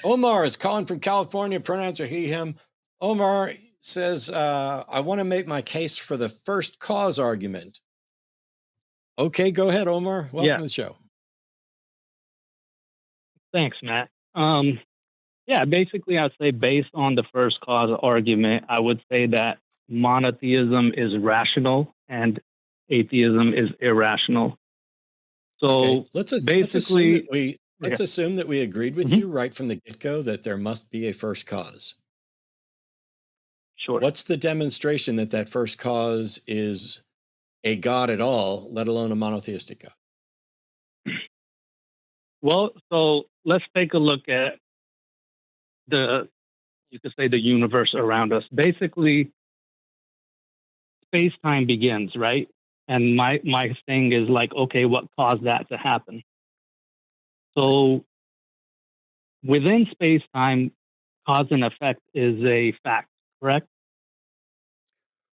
Omar is calling from California. Pronouns are he, him. Omar says, I want to make my case for the first cause argument. Okay, go ahead, Omar. Welcome Yeah, to the show. thanks, Matt. Yeah, basically, I'd say based on the first cause argument, I would say that monotheism is rational and atheism is irrational. Okay, So let's assume that basically, yeah, we agreed with mhm, you right from the get-go that there must be a first cause. sure. What's the demonstration that that first cause is a god at all, let alone a monotheistic god? Well, so let's take a look at the, you could say, the universe around us. Basically, space time begins, right? And my thing is like, okay, what caused that to happen? So within space time, cause and effect is a fact, correct?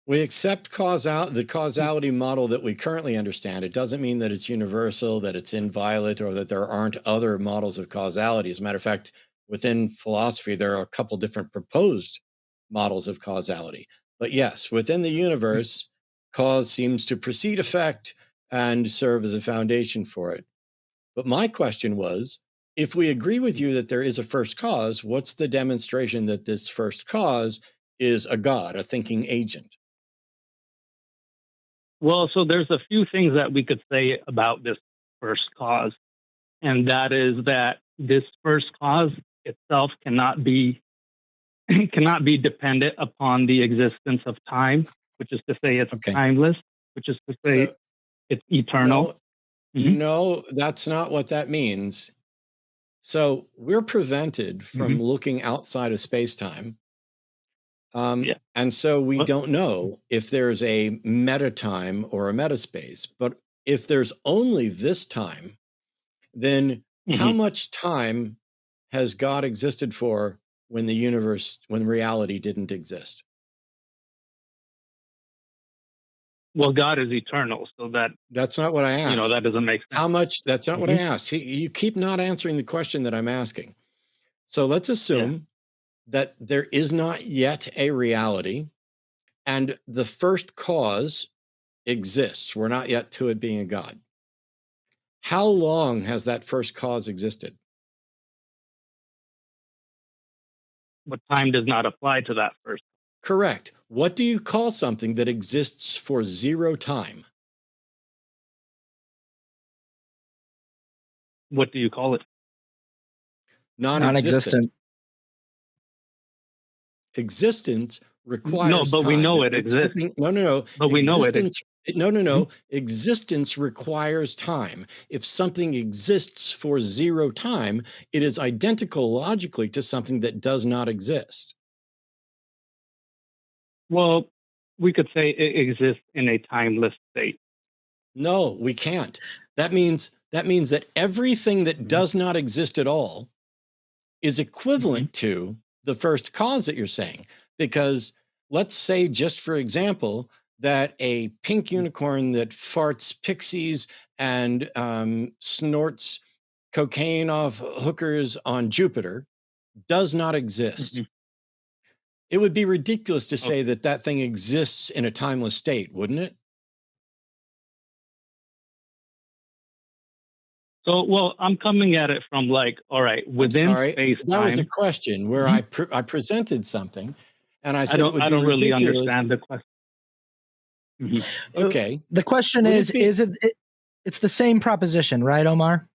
We accept the causality model that we currently understand. It doesn't mean that it's universal, that it's inviolate, or that there aren't other models of causality. As a matter of fact, within philosophy, there are a couple different proposed models of causality. But yes, within the universe, cause seems to precede effect and serve as a foundation for it. But my question was, if we agree with you that there is a first cause, what's the demonstration that this first cause is a god, a thinking agent? Well, so there's a few things that we could say about this first cause, and that is that this first cause itself cannot be cannot be dependent upon the existence of time, which is to say it's Okay. timeless, which is to say So it's eternal. no, Hmm. no, that's not what that means. So we're prevented Hmm. from looking outside of space-time. Yeah. And so we What? don't know if there's a meta time or a meta space. But if there's only this time, then how Hmm. much time has God existed for when reality didn't exist? Well, God is eternal, so that That's not what I asked. that doesn't make sense. How much? That's not what I Hmm. asked. See, you keep not answering the question that I'm asking. So let's Yeah. assume that there is not yet a reality and the first cause exists. We're not yet to it being a God. How long has that first cause existed? But time does not apply to that first. Correct. What do you call something that exists for zero time? What do you call it? Non-existent. Non-existent. Existence No, requires but we time. know If it it's exists. something, no, no, no. But we know it. Existence, no, no, Mhm. no. Existence requires time. If something exists for zero time, it is identical logically to something that does not exist. Well, we could say it exists in a timeless state. No, we can't. That means that everything that Mhm. does not exist at all is Mhm. equivalent to the first cause that you're saying. Because let's say, just for example, that a pink Mhm. unicorn that farts pixies and snorts cocaine off hookers on Jupiter does not exist. Mhm. It would be ridiculous to say Okay. that that thing exists in a timeless state, wouldn't it? So, well, I'm coming at it from like, all right, I'm within sorry. space That was a time. question where Mhm. I presented something and I I said it don't. would I be don't really ridiculous. understand the question. Mhm. Okay. The question Would it be is it's the same proposition, right, Omar?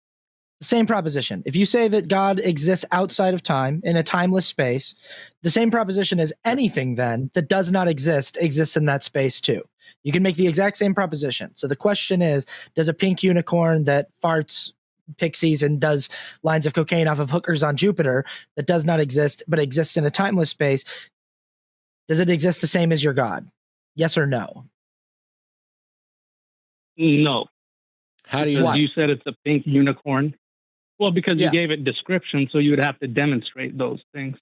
The same proposition. If you say that God exists outside of time in a timeless space, the same proposition is anything then that does not exist exists in that space too. You can make the exact same proposition. So the question is, does a pink unicorn that farts pixies and does lines of cocaine off of hookers on Jupiter that does not exist but exists in a timeless space, does it exist the same as your God? Yes or no? No, how do you because know? Why? you said it's a pink unicorn. Well, because you Yeah. gave it description, so you would have to demonstrate those things,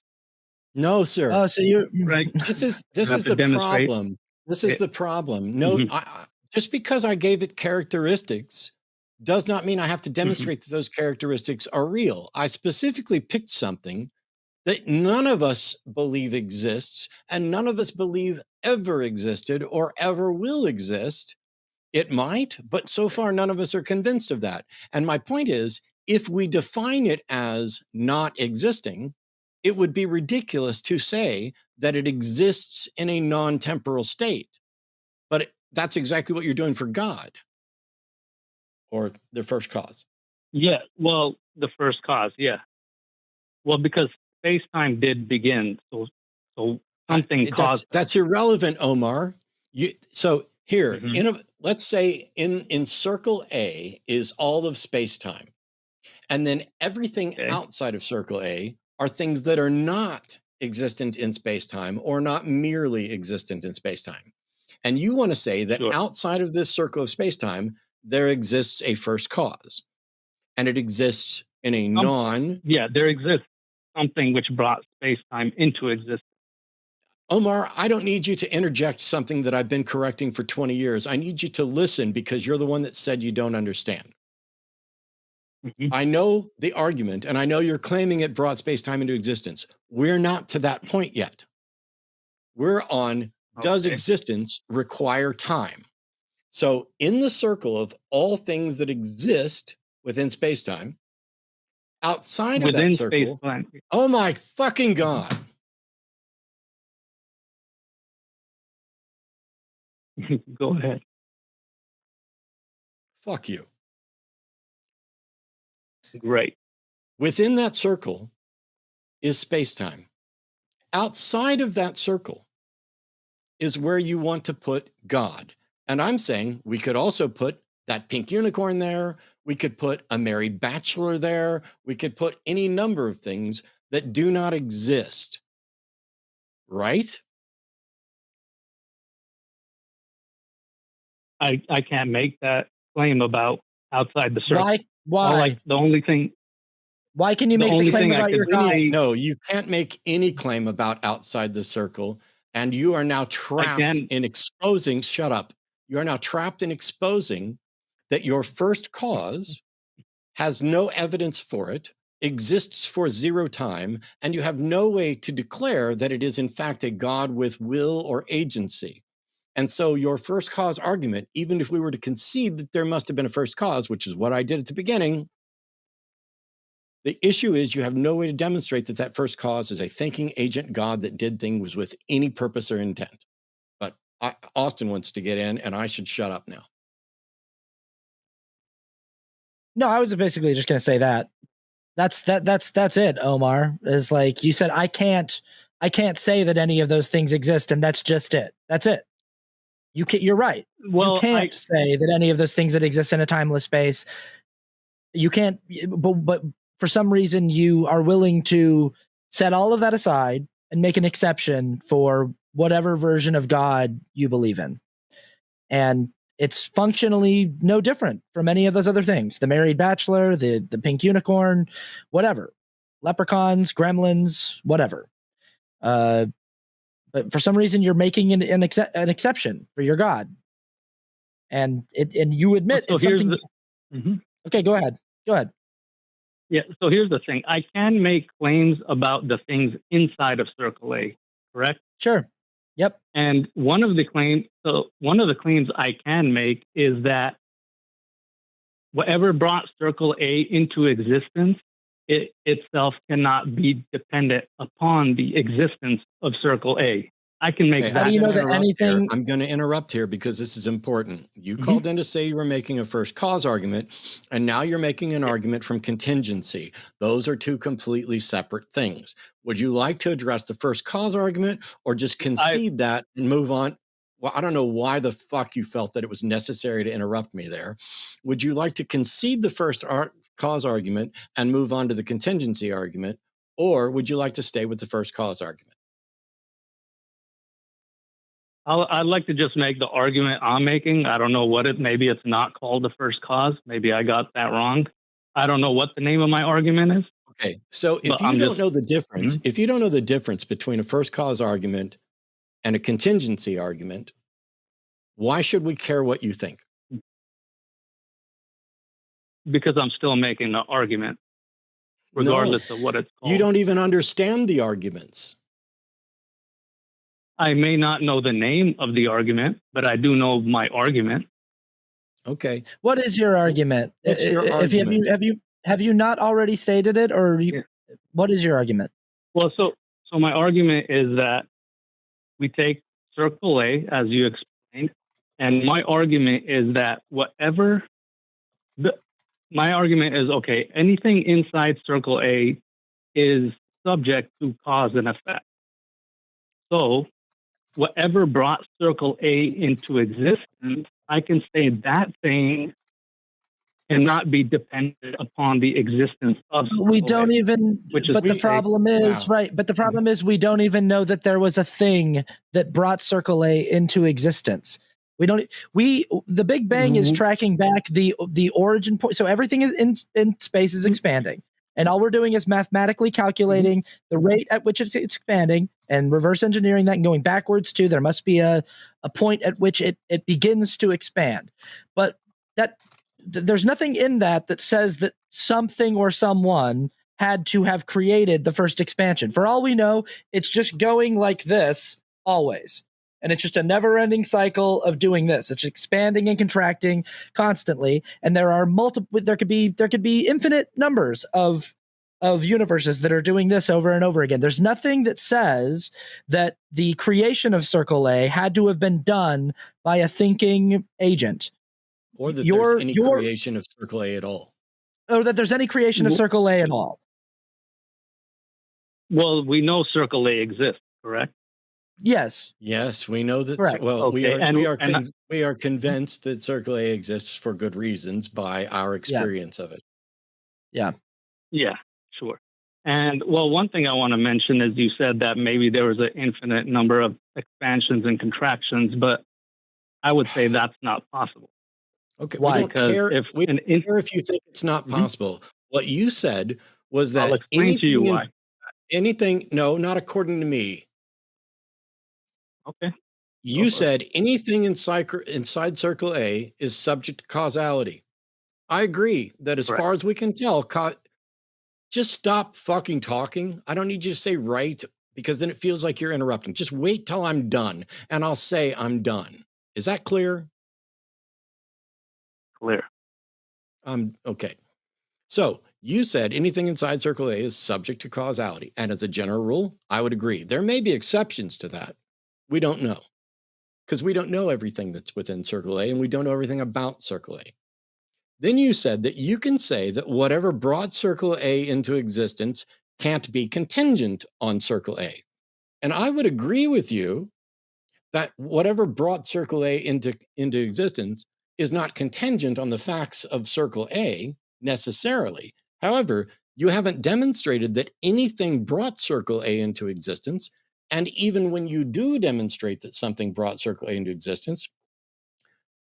No, sir. Oh, so you right? This You have is to the demonstrate problem. This is it. the problem. No, Mhm. just because I gave it characteristics does not mean I have to Mhm. demonstrate that those characteristics are real. I specifically picked something that none of us believe exists, and none of us believe ever existed or ever will exist. It might, but so far none of us are convinced of that. And my point is, if we define it as not existing, it would be ridiculous to say that it exists in a non-temporal state. But that's exactly what you're doing for God or the first cause. Yeah, well, the first cause, yeah. Well, because space-time did begin, so something caused That's irrelevant, Omar. So here, Mhm. let's say in circle A is all of space-time. And then everything Okay. outside of circle A are things that are not existent in space-time or not merely existent in space-time. And you want to say that Sure. outside of this circle of space-time, there exists a first cause. And it exists in a Yeah, there exists something which brought space-time into existence. Omar, I don't need you to interject something that I've been correcting for 20 years. I need you to listen because you're the one that said you don't understand. Mhm. I know the argument, and I know you're claiming it brought space-time into existence. We're not to that point yet. We're on, does Okay. existence require time? So in the circle of all things that exist within space-time, outside of that Within circle, space-time. oh my fucking Mhm. God, Go ahead. fuck you. Great. Within that circle is space-time. Outside of that circle is where you want to put God. And I'm saying we could also put that pink unicorn there. We could put a married bachelor there. We could put any number of things that do not exist. Right? I can't make that claim about outside the circle. Why? The only thing Why can you the make the only claim thing I about your could God? say, No, you can't make any claim about outside the circle. And you are now I trapped can in exposing, shut up. You are now trapped in exposing that your first cause has no evidence for it, exists for zero time, and you have no way to declare that it is in fact a God with will or agency. And so your first cause argument, even if we were to concede that there must have been a first cause, which is what I did at the beginning, the issue is you have no way to demonstrate that that first cause is a thinking agent God that did things with any purpose or intent. But Austin wants to get in, and I should shut up now. No, I was basically just going to say that. That's it, Omar. Is like you said, I can't say that any of those things exist, and that's just it. That's it. You're right. You well, can't say that any of those things that exist in a timeless space. You can't, but for some reason you are willing to set all of that aside and make an exception for whatever version of God you believe in. And it's functionally no different from any of those other things. The married bachelor, the pink unicorn, whatever. Leprechauns, gremlins, whatever. But for some reason you're making an exception for your God. And you admit so it's here's something. Mhm. Okay, go ahead. Yeah, so here's the thing. I can make claims about the things inside of Circle A, correct? Sure. Yep. And one of the claims I can make is that whatever brought Circle A into existence, it itself cannot be dependent upon the existence of Circle A. I can make Okay, How that do you know that claim. anything? I'm going to interrupt here because this is important. You Mhm. called in to say you were making a first cause argument, and now you're making an Yeah. argument from contingency. Those are two completely separate things. Would you like to address the first cause argument or just concede that and move on? Well, I don't know why the fuck you felt that it was necessary to interrupt me there. Would you like to concede the first cause argument and move on to the contingency argument, or would you like to stay with the first cause argument? I'd like to just make the argument I'm making. I don't know maybe it's not called the first cause. Maybe I got that wrong. I don't know what the name of my argument is, Okay, so but if you I'm don't just, know the difference, Mhm. if you don't know the difference between a first cause argument and a contingency argument, why should we care what you think? Because I'm still making the argument. regardless of what it's called. You don't even understand the arguments. I may not know the name of the argument, but I do know my argument. Okay. What is your argument? What's your argument? Have you not already stated it, or Yeah. What is your argument? Well, so my argument is that we take circle A, as you explained, and my argument is that my argument is, okay, anything inside circle A is subject to cause and effect. So whatever brought circle A into existence, I can say that thing cannot be dependent upon the existence of circle We don't A, even, but the problem is, right, but the problem is we don't even know that there was a thing that brought circle A into existence. The Big Bang is tracking back the origin point. So everything is in space is expanding. And all we're doing is mathematically calculating the rate at which it's expanding and reverse engineering that and going backwards too. There must be a point at which it begins to expand. But there's nothing in that says that something or someone had to have created the first expansion. For all we know, it's just going like this always. And it's just a never-ending cycle of doing this. It's expanding and contracting constantly. And there are there could be infinite numbers of universes that are doing this over and over again. There's nothing that says that the creation of Circle A had to have been done by a thinking agent. Or that there's any creation of Circle A at all. Or that there's any creation of Circle A at all. Well, we know Circle A exists, correct? Yes. Yes, we know that. Correct. Well, okay. we are convinced that Circle A exists for good reasons by our experience of it. Yeah. Yeah, sure. And well, one thing I want to mention is you said that maybe there was an infinite number of expansions and contractions, but I would say that's not possible. Okay. Why? We don't care if you think it's not possible. What you said was that I'll explain to you why. No, not according to me. Okay. You said anything inside Circle A is subject to causality. I agree that as far as we can tell, just stop fucking talking. I don't need you to say right, because then it feels like you're interrupting. Just wait till I'm done and I'll say I'm done. Is that clear? Clear. Okay. So you said anything inside Circle A is subject to causality. And as a general rule, I would agree. There may be exceptions to that. We don't know, because we don't know everything that's within Circle A and we don't know everything about Circle A. Then you said that you can say that whatever brought Circle A into existence can't be contingent on Circle A. And I would agree with you that whatever brought Circle A into existence is not contingent on the facts of Circle A necessarily. However, you haven't demonstrated that anything brought Circle A into existence. And even when you do demonstrate that something brought Circle A into existence,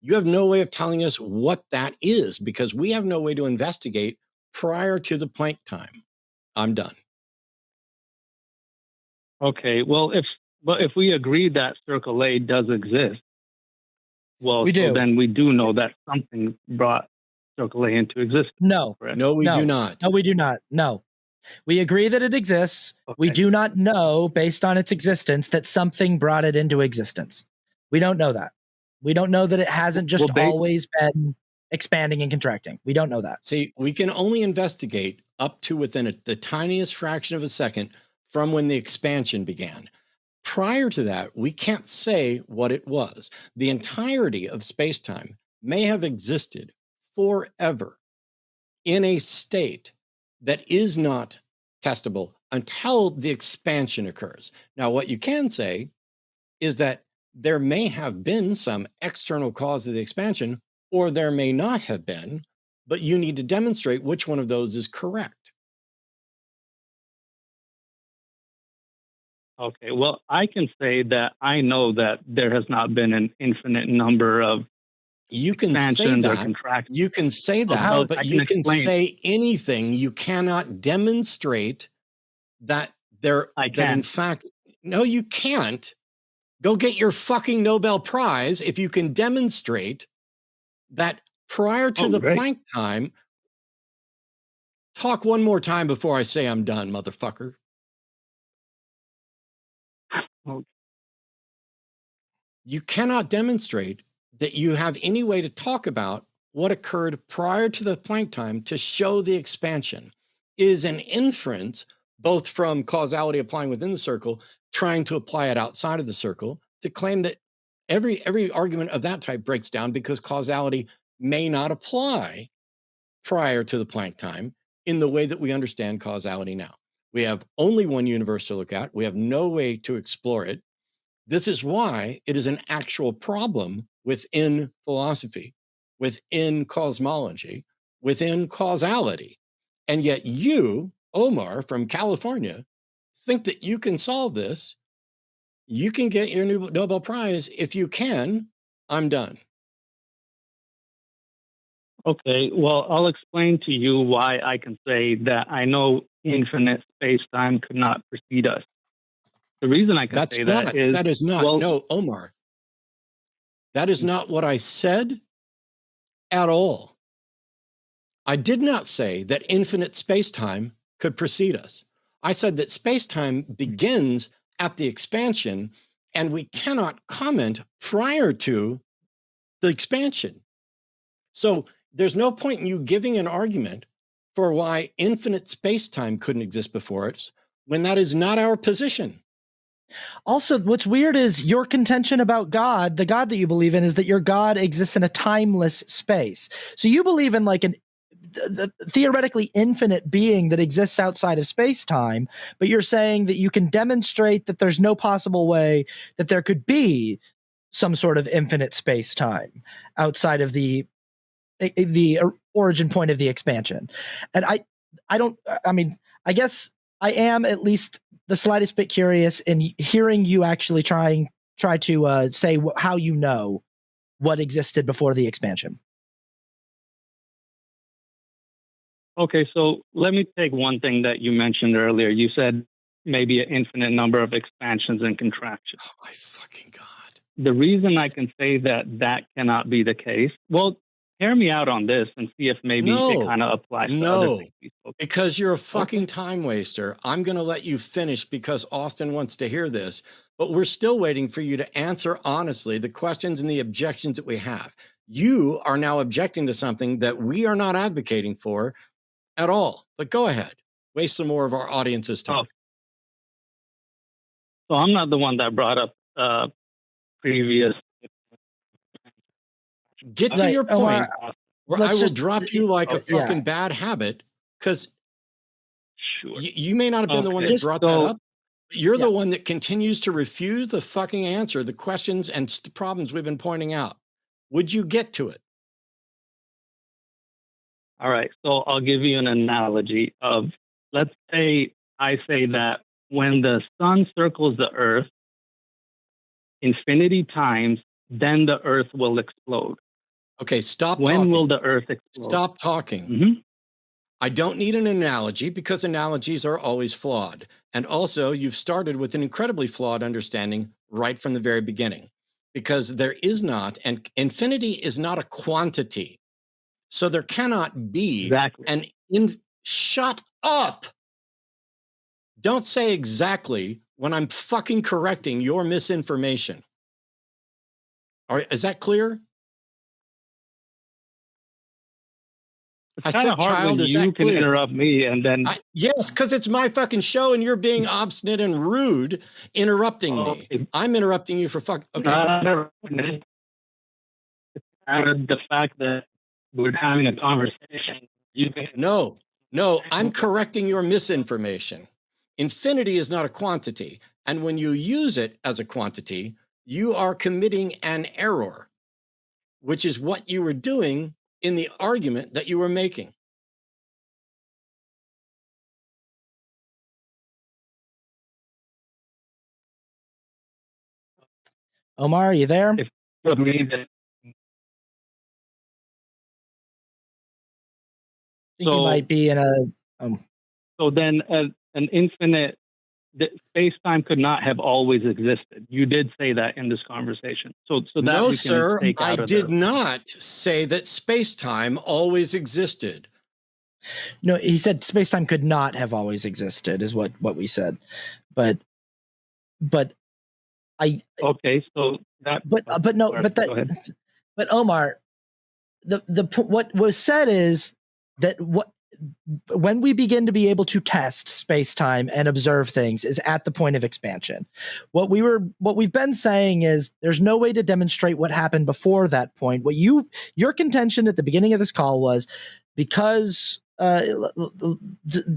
you have no way of telling us what that is, because we have no way to investigate prior to the Planck time. I'm done. Okay. Well, if we agree that Circle A does exist, well, we do. So then we do know that something brought Circle A into existence. No. Correct? No, we do not. No, we do not. No. We agree that it exists. Okay. We do not know, based on its existence, that something brought it into existence. We don't know that. We don't know that it hasn't just always been expanding and contracting. We don't know that. See, we can only investigate up to within the tiniest fraction of a second from when the expansion began. Prior to that, we can't say what it was. The entirety of space-time may have existed forever in a state that is not testable until the expansion occurs. Now, what you can say is that there may have been some external cause of the expansion, or there may not have been, but you need to demonstrate which one of those is correct. Okay, well, I can say that I know that there has not been an infinite number of expansions or contractions. You can say that, but you can say anything. You cannot demonstrate that there. I can. That in fact, no, you can't. Go get your fucking Nobel Prize if you can demonstrate that prior to the Planck time. Talk one more time before I say I'm done, motherfucker. Okay. You cannot demonstrate that you have any way to talk about what occurred prior to the Planck time to show the expansion. It is an inference, both from causality applying within the circle, trying to apply it outside of the circle, to claim that every argument of that type breaks down because causality may not apply prior to the Planck time in the way that we understand causality now. We have only one universe to look at. We have no way to explore it. This is why it is an actual problem within philosophy, within cosmology, within causality. And yet you, Omar from California, think that you can solve this. You can get your Nobel Prize. If you can, I'm done. Okay, well, I'll explain to you why I can say that I know infinite space-time could not precede us. The reason I can say that is well, no, Omar. That is not what I said at all. I did not say that infinite space-time could precede us. I said that space-time begins at the expansion, and we cannot comment prior to the expansion. So there's no point in you giving an argument for why infinite space-time couldn't exist before us when that is not our position. Also, what's weird is your contention about God, the God that you believe in, is that your God exists in a timeless space. So you believe in like the theoretically infinite being that exists outside of space-time, but you're saying that you can demonstrate that there's no possible way that there could be some sort of infinite space-time outside of the origin point of the expansion. And I guess I am at least the slightest bit curious in hearing you actually try to say how you know what existed before the expansion. okay, so let me take one thing that you mentioned earlier. You said maybe an infinite number of expansions and contractions. Oh my fucking God. The reason I can say that cannot be the case, well, hear me out on this and see if maybe it kind of applies to other things we spoke about. Because you're a fucking time waster. I'm going to let you finish because Austin wants to hear this, but we're still waiting for you to answer honestly the questions and the objections that we have. You are now objecting to something that we are not advocating for at all. But go ahead. Waste some more of our audience's time. So I'm not the one that brought up previous. Get to your point, or I will drop you like a fucking bad habit, because you may not have been the one that brought that up. But you're the one that continues to refuse the fucking answer, the questions and problems we've been pointing out. Would you get to it? All right. So I'll give you an analogy of, let's say I say that when the sun circles the earth infinity times, then the earth will explode. Okay, stop when talking. Will the earth explode? Stop talking. Mm-hmm. I don't need an analogy because analogies are always flawed. And also, you've started with an incredibly flawed understanding right from the very beginning, because there is not, and infinity is not a quantity. So there cannot be shut up. Don't say exactly when I'm fucking correcting your misinformation. All right, is that clear? It's kind of hard when you can interrupt me and then... yes, because it's my fucking show and you're being obstinate and rude interrupting me. I'm interrupting you for okay. Out of the fact that we're having a conversation. No, I'm correcting your misinformation. Infinity is not a quantity. And when you use it as a quantity, you are committing an error, which is what you were doing in the argument that you were making. Omar, are you there? So you might be in a... So then an infinite space-time could not have always existed. You did say that in this conversation. So that no, sir, I did not say that space-time always existed. No, he said space-time could not have always existed, is what we said. But I Okay, so that. but no, Sorry, but go ahead. but Omar, what was said is that when we begin to be able to test space-time and observe things is at the point of expansion. What we've been saying is there's no way to demonstrate what happened before that point. Your contention at the beginning of this call was because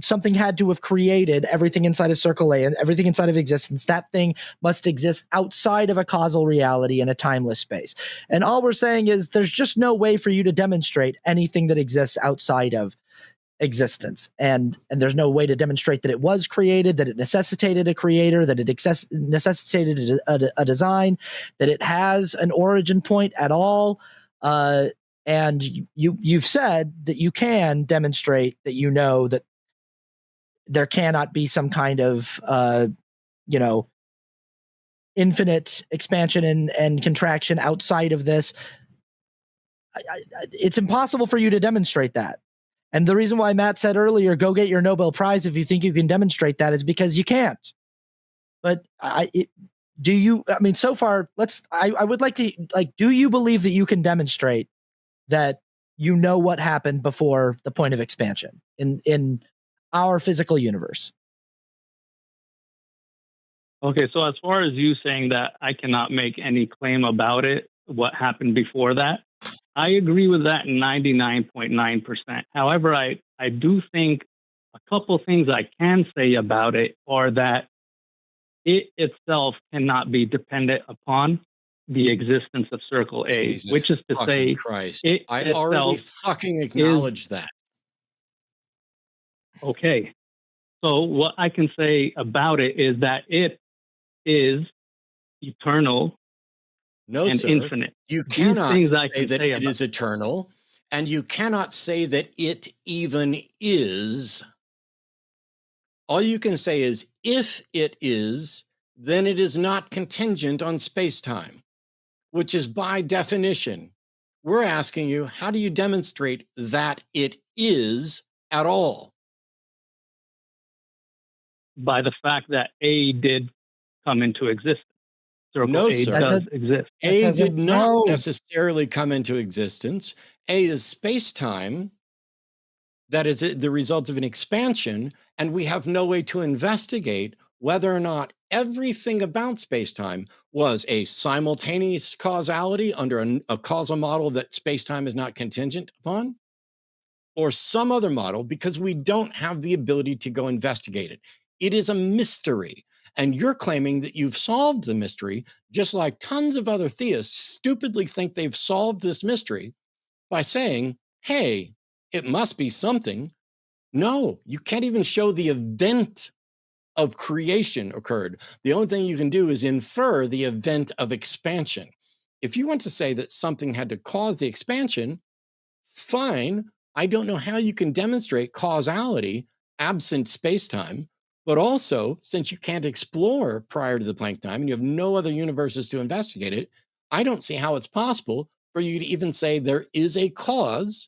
something had to have created everything inside of Circle A and everything inside of existence. That thing must exist outside of a causal reality in a timeless space. And all we're saying is there's just no way for you to demonstrate anything that exists outside of existence, and there's no way to demonstrate that it was created, that it necessitated a creator, that it necessitated a design, that it has an origin point at all. And you've said that you can demonstrate that you know that there cannot be some kind of infinite expansion and contraction outside of this. It's impossible for you to demonstrate that. And the reason why Matt said earlier, go get your Nobel Prize if you think you can demonstrate that, is because you can't. But do you, I mean, so far, I would like to, do you believe that you can demonstrate that you know what happened before the point of expansion in our physical universe? Okay, so as far as you saying that I cannot make any claim about it, what happened before that, I agree with that 99.9%. However, I do think a couple things I can say about it are that it itself cannot be dependent upon the existence of Circle A, Jesus which is to say, Christ. it I already fucking acknowledged that. Okay. So what I can say about it is that it is eternal and infinite. You cannot say that it is eternal, and you cannot say that it even is. All you can say is, if it is, then it is not contingent on space-time, which is by definition. We're asking you, how do you demonstrate that it is at all? By the fact that A did come into existence. No, A sir. does exist. A did not necessarily come into existence. A is space-time. That is the result of an expansion, and we have no way to investigate whether or not everything about space-time was a simultaneous causality under a causal model that space-time is not contingent upon, or some other model, because we don't have the ability to go investigate it. It is a mystery. And you're claiming that you've solved the mystery, just like tons of other theists stupidly think they've solved this mystery by saying, hey, it must be something. No, you can't even show the event of creation occurred. The only thing you can do is infer the event of expansion. If you want to say that something had to cause the expansion, fine. I don't know how you can demonstrate causality absent space-time. But also, since you can't explore prior to the Planck time and you have no other universes to investigate it, I don't see how it's possible for you to even say there is a cause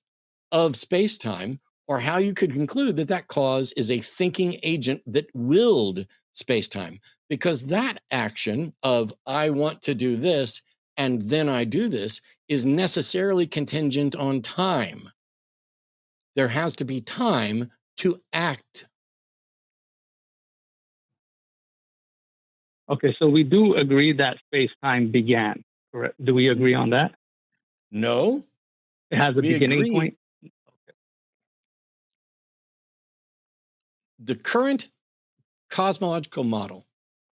of space-time, or how you could conclude that that cause is a thinking agent that willed space-time. Because that action of, I want to do this, and then I do this, is necessarily contingent on time. There has to be time to act. Okay, so we do agree that space-time began, correct? Do we agree on that? No. It has a beginning point? Okay. The current cosmological model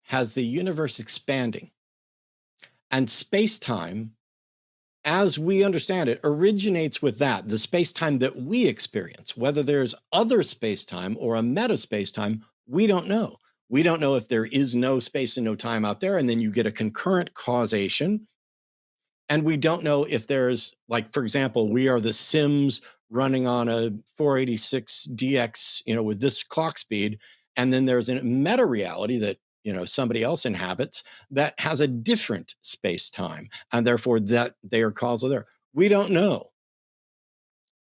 has the universe expanding, and space-time, as we understand it, originates with that, the space-time that we experience. Whether there's other space-time or a meta space-time, we don't know. We don't know if there is no space and no time out there, and then you get a concurrent causation. And we don't know if there's, like, for example, we are the Sims running on a 486 DX, with this clock speed. And then there's a meta reality that, somebody else inhabits that has a different space time. And therefore that they are causal there. We don't know.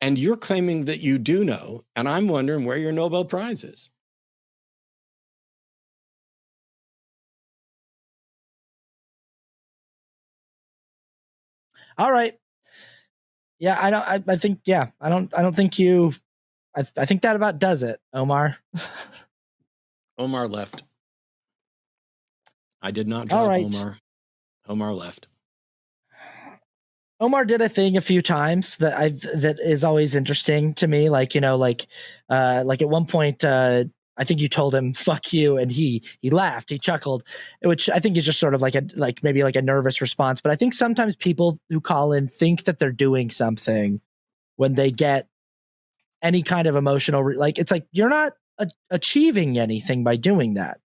And you're claiming that you do know, and I'm wondering where your Nobel Prize is. All right. Yeah, I think, yeah, I don't think you, I think that about does it, Omar. Omar left. I did not All drop right. Omar. Omar left. Omar did a thing a few times that is always interesting to me. Like, like at one point, I think you told him "fuck you," and he laughed, he chuckled, which I think is just sort of maybe like a nervous response. But I think sometimes people who call in think that they're doing something when they get any kind of emotional, it's like you're not achieving anything by doing that.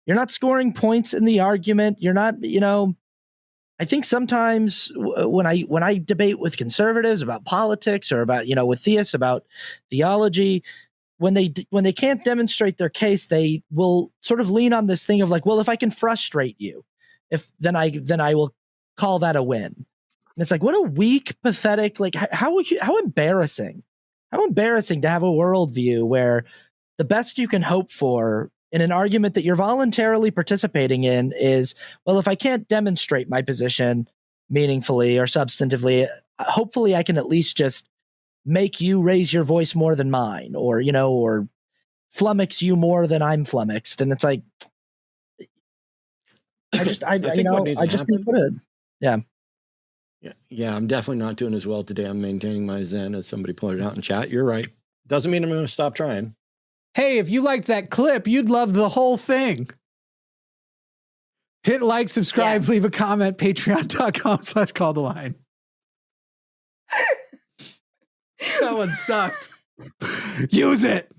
You're not scoring points in the argument. You're not, I think sometimes when I debate with conservatives about politics or about, with theists about theology, when they can't demonstrate their case, they will sort of lean on this thing of like, well, if I can frustrate you, then I will call that a win. And it's like, what a weak, pathetic, like how embarrassing to have a worldview where the best you can hope for in an argument that you're voluntarily participating in is, well, if I can't demonstrate my position meaningfully or substantively, hopefully I can at least just make you raise your voice more than mine, or, or flummox you more than I'm flummoxed. And it's like, I just think yeah. Yeah, I'm definitely not doing as well today. I'm maintaining my zen, as somebody pointed out in chat. You're right. Doesn't mean I'm going to stop trying. Hey, if you liked that clip, you'd love the whole thing. Hit like, subscribe, leave a comment, patreon.com/calltheline. That one sucked. Use it.